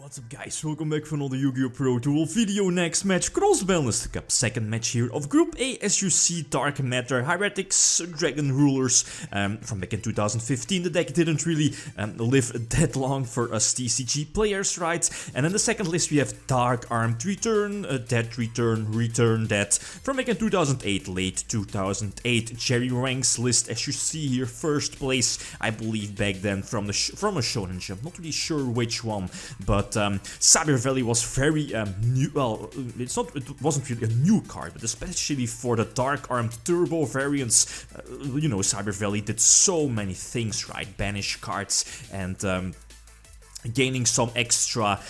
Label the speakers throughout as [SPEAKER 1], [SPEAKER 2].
[SPEAKER 1] What's up guys, welcome back for another Yu-Gi-Oh! Pro Duel video. Next match, Cross-Banlist Cup, second match here of Group A. As you see, Dark Matter, Heretics, Dragon Rulers, from back in 2015. The deck didn't really live that long for us TCG players, right? And in the second list we have Dark Armed Return, Dead Return, Return Dead, from back in 2008, late 2008. Jerry Wang's list, as you see here, first place, I believe back then from a Shonen Jump, not really sure which one, but Cyber Valley was very new. Well, it wasn't really a new card, but especially for the Dark Armed Turbo variants, you know, Cyber Valley did so many things, right? Banish cards and gaining some extra,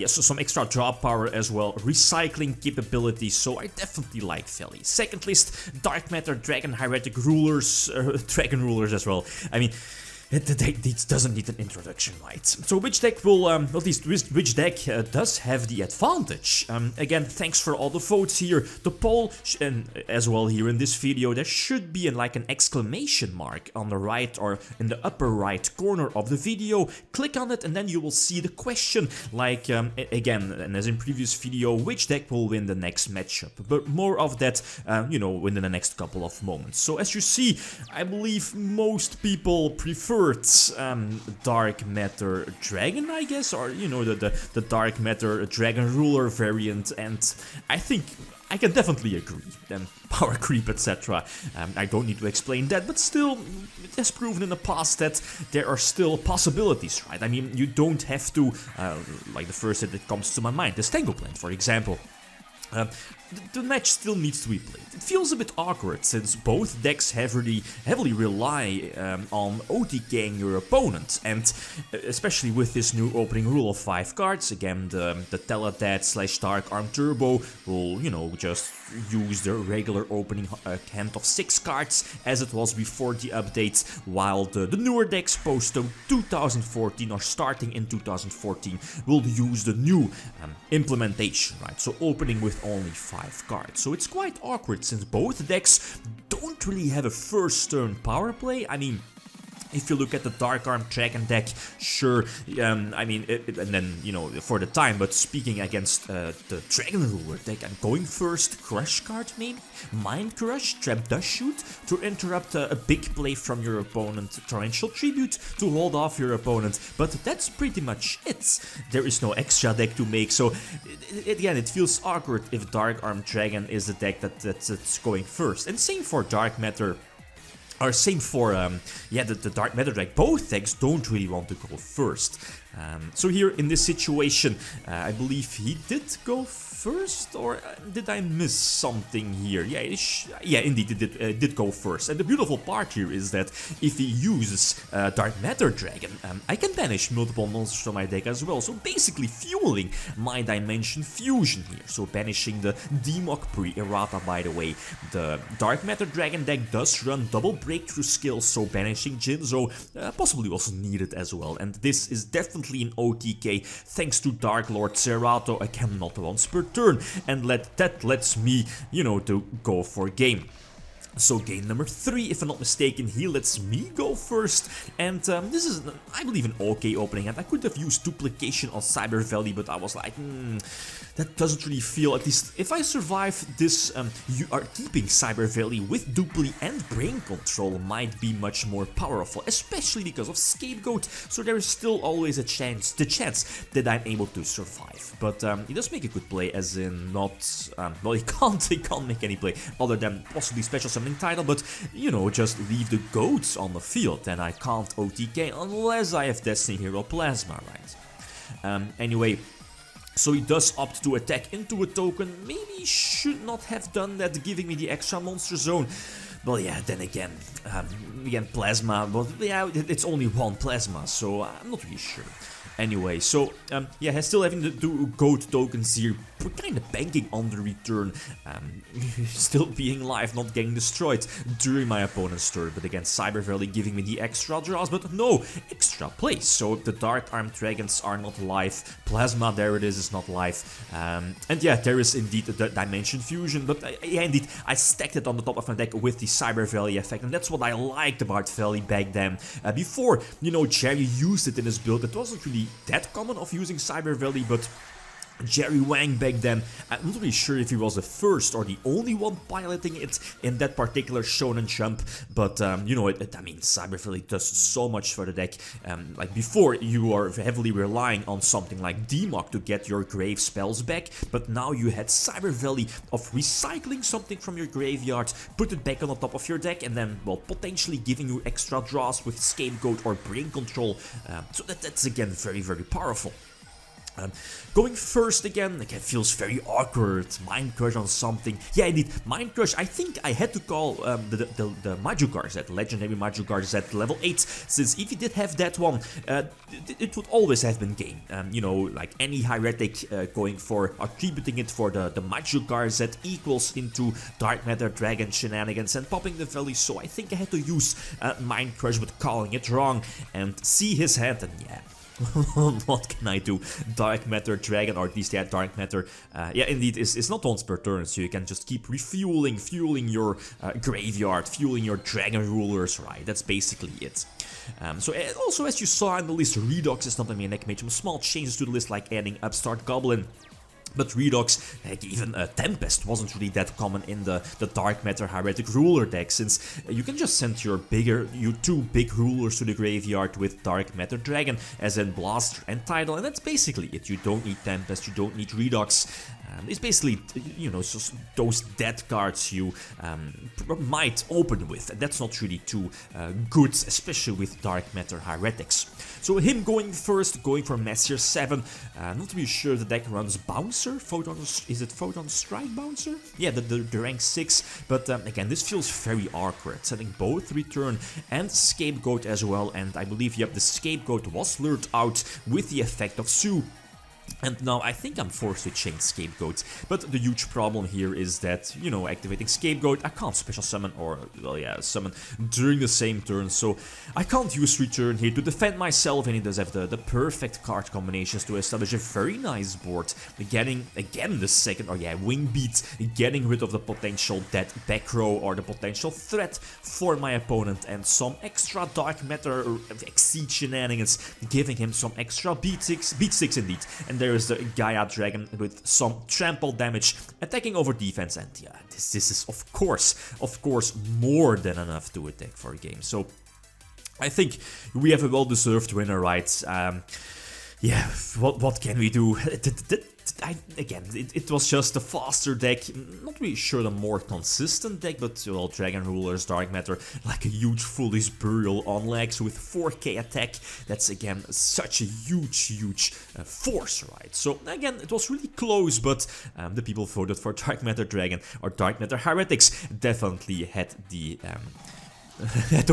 [SPEAKER 1] some extra draw power as well, recycling capabilities, so I definitely like Valley. Second list, Dark Matter, Dragon, Heretic Rulers, Dragon Rulers as well. I mean, the deck doesn't need an introduction, right? So which deck will, at least which deck does have the advantage? Again, thanks for all the votes here. The poll, and as well here in this video, there should be like an exclamation mark on the right or in the upper right corner of the video. Click on it and then you will see the question, like, again, and as in previous video, which deck will win the next matchup? But more of that, you know, within the next couple of moments. So as you see, I believe most people prefer Dark Matter Dragon, I guess, or you know, the Dark Matter Dragon Ruler variant, and I think I can definitely agree. Then power creep, etc. I don't need to explain that, but still, it has proven in the past that there are still possibilities, right? I mean, you don't have to, like the first that comes to my mind, the Stango Plant, for example. The match still needs to be played. It feels a bit awkward since both decks heavily rely on OTKing your opponent, and especially with this new opening rule of 5 cards. Again, the Teledad / Dark Arm Turbo will, you know, just use the regular opening hand of 6 cards as it was before the update, while the newer decks post 2014 or starting in 2014 will use the new implementation, right? So opening with only 5 cards. So it's quite awkward since both decks don't really have a first turn power play. I mean, if you look at the Dark Arm Dragon deck, sure, I mean, and then, you know, for the time, but speaking against the Dragon Ruler deck, I'm going first, Crush card maybe? Mind Crush, Trap Dust Shoot, to interrupt a big play from your opponent, Torrential Tribute, to hold off your opponent, but that's pretty much it. There is no extra deck to make, so again, it feels awkward if Dark Arm Dragon is the deck that's going first, and same for Dark Matter. Or same for, the Dark Matter deck. Both decks don't really want to go first. So here in this situation, I believe he did go first, or did I miss something here? Yeah, indeed, it did go first. And the beautiful part here is that if he uses Dark Matter Dragon, I can banish multiple monsters from my deck as well. So basically fueling my Dimension Fusion here. So banishing the Demok pre-errata, by the way. The Dark Matter Dragon deck does run double breakthrough skills, so banishing Jinzo possibly was needed as well. And this is definitely an OTK thanks to Dark Lord Zerato, again not once per turn, and that lets me, you know, to go for game. So game number 3, if I'm not mistaken, he lets me go first, and this is, I believe, an okay opening hand. I could have used Duplication on Cyber Valley, but I was like, that doesn't really feel, at least if I survive this, you are keeping Cyber Valley with Dupli and Brain Control might be much more powerful, especially because of Scapegoat, so there is still always the chance that I'm able to survive. But he does make a good play, as in not, well, he can't make any play other than possibly special something title, but you know, just leave the goats on the field, and I can't OTK unless I have Destiny Hero Plasma, right? Anyway, so he does opt to attack into a token. Maybe he should not have done that, giving me the extra monster zone. Well, yeah, then again, Plasma, but yeah, it's only one Plasma, so I'm not really sure. Anyway, so yeah, still having to do goat tokens here, kind of banking on the return, still being live, not getting destroyed during my opponent's turn. But again, Cyber Valley giving me the extra draws, but no extra plays. So the Dark Armed Dragons are not live, Plasma, there it is not live, and yeah, there is indeed the Dimension Fusion, but yeah, indeed, I stacked it on the top of my deck with the Cyber Valley effect, and that's what I liked about Valley back then. Before, you know, Jerry used it in his build, it wasn't really that common of using Cyber Valley, but Jerry Wang back then, I'm not really sure if he was the first or the only one piloting it in that particular Shonen Jump, but you know, I mean, Cyber Valley does so much for the deck. Like before, you are heavily relying on something like Demok to get your grave spells back, but now you had Cyber Valley of recycling something from your graveyard, put it back on the top of your deck, and then, well, potentially giving you extra draws with Scapegoat or Brain Control, so that's again very, very powerful. Going first again feels very awkward. Mind Crush on something. Yeah, indeed, Mind Crush. I think I had to call the Majugar Z, Legendary Majugar Z level 8, since if you did have that one, it would always have been game. You know, like any Hieratic going for attributing it for the Majugar Z equals into Dark Matter Dragon shenanigans and popping the valley, so I think I had to use Mind Crush but calling it wrong and see his hand, and yeah. What can I do? Dark Matter Dragon, or at least yeah, Dark Matter, yeah, indeed, it's not once per turn, so you can just keep fueling your graveyard, fueling your Dragon Rulers, right? That's basically it. So also, as you saw in the list, Redox is not a main deck, made some small changes to the list, like adding Upstart Goblin. But Redox, heck, even Tempest wasn't really that common in the Dark Matter Hieratic Ruler deck, since you can just send your two big rulers to the graveyard with Dark Matter Dragon, as in Blaster and Tidal, and that's basically it. You don't need Tempest, you don't need Redox. It's basically, you know, just those dead cards you might open with, and that's not really too good, especially with Dark Matter Hieratics. So him going first, going for Messier 7, not really sure the deck runs Bouncer, is it Photon Strike Bouncer? Yeah, the rank 6, but again, this feels very awkward, setting both Return and Scapegoat as well, and I believe, yep, the Scapegoat was lured out with the effect of Sue. And now I think I'm forced to change Scapegoat, but the huge problem here is that, you know, activating Scapegoat, I can't special summon or, well, yeah, summon during the same turn, so I can't use Return here to defend myself, and he does have the perfect card combinations to establish a very nice board, getting, again, the second, or yeah, Wing Beat, getting rid of the potential dead back row or the potential threat for my opponent, and some extra Dark Matter Exceed shenanigans, giving him some extra beat 6 indeed, and there is the Gaia Dragon with some trample damage, attacking over defense, and yeah, this is of course more than enough to attack for a game. So I think we have a well-deserved winner, right? Yeah, what can we do? Again, it was just a faster deck, not really sure the more consistent deck, but well, Dragon Rulers, Dark Matter, like a huge Foolish Burial on legs with 4k attack, that's again such a huge force, right? So again, it was really close, but the people voted for Dark Matter Dragon or Dark Matter Hieratics definitely had the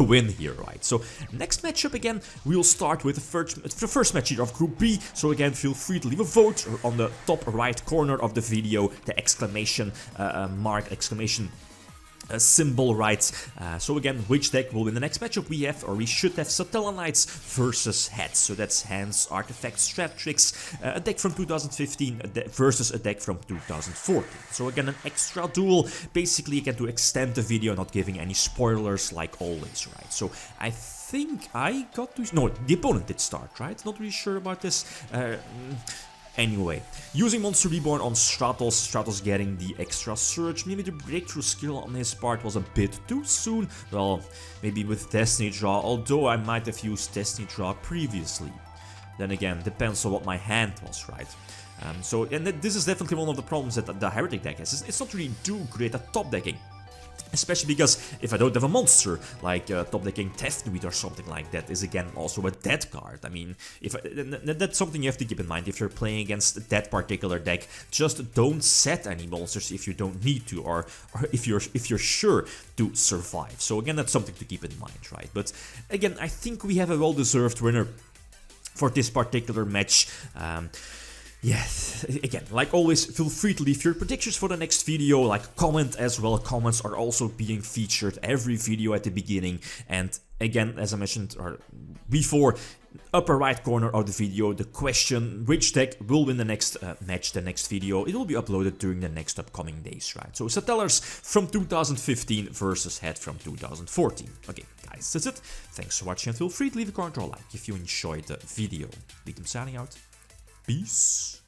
[SPEAKER 1] win here, right? So next matchup again, we'll start with the first match here of Group B. So again, feel free to leave a vote on the top right corner of the video, the exclamation mark, exclamation symbol, right? So again, which deck will win the next matchup? We have, or we should have, Satella Knights versus Heads. So that's Hands, Artifacts, Strat Tricks, a deck from 2015 versus a deck from 2014. So again, an extra duel, basically again to extend the video, not giving any spoilers like always, right? So I think I got to... No, the opponent did start, right? Not really sure about this. Anyway, using Monster Reborn on Stratos getting the extra surge. Maybe the breakthrough skill on his part was a bit too soon. Well, maybe with Destiny Draw, although I might have used Destiny Draw previously. Then again, depends on what my hand was, right? And this is definitely one of the problems that the Heretic deck has. It's not really too great at top decking. Especially because if I don't have a monster, like top decking Tefnuit or something like that is again also a dead card. I mean, that's something you have to keep in mind if you're playing against that particular deck. Just don't set any monsters if you don't need to, or if you're sure to survive. So again, that's something to keep in mind, right? But again, I think we have a well-deserved winner for this particular match. Yes, again, like always, feel free to leave your predictions for the next video, like comment as well. Comments are also being featured every video at the beginning. And again, as I mentioned before, upper right corner of the video, the question, which deck will win the next match, the next video. It will be uploaded during the next upcoming days, right? So Satellars from 2015 versus Head from 2014. Okay, guys. guys, that's it. Thanks for watching and feel free to leave a comment or a like if you enjoyed the video. Lithium signing out. Peace.